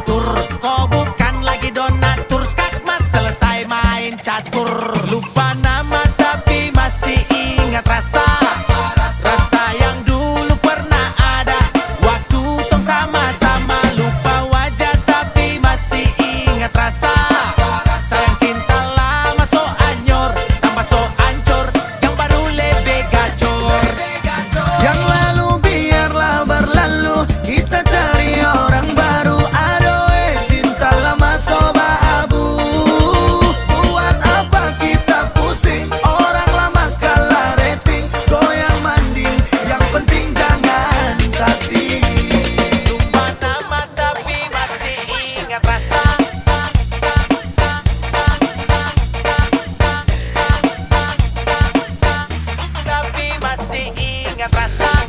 catur. Kau bukan lagi donatur, skakmat selesai main catur. Lupa nama tapi masih ingat rasa. Rasa yang dulu pernah ada waktu tong sama-sama. Lupa wajah tapi masih ingat rasa. Sayang cinta lama so anyor, tambah so ancur, yang baru lebih gacor. Yang lalu biarlah berlalu, kita cari orang baru. Adoe cinta lama soba abu. Buat apa kita pusing, orang lama kalah rating. Goyang manding, yang penting jangan sakit. Lupa nama tapi masih ingat rasa. Tapi masih ingat rasa.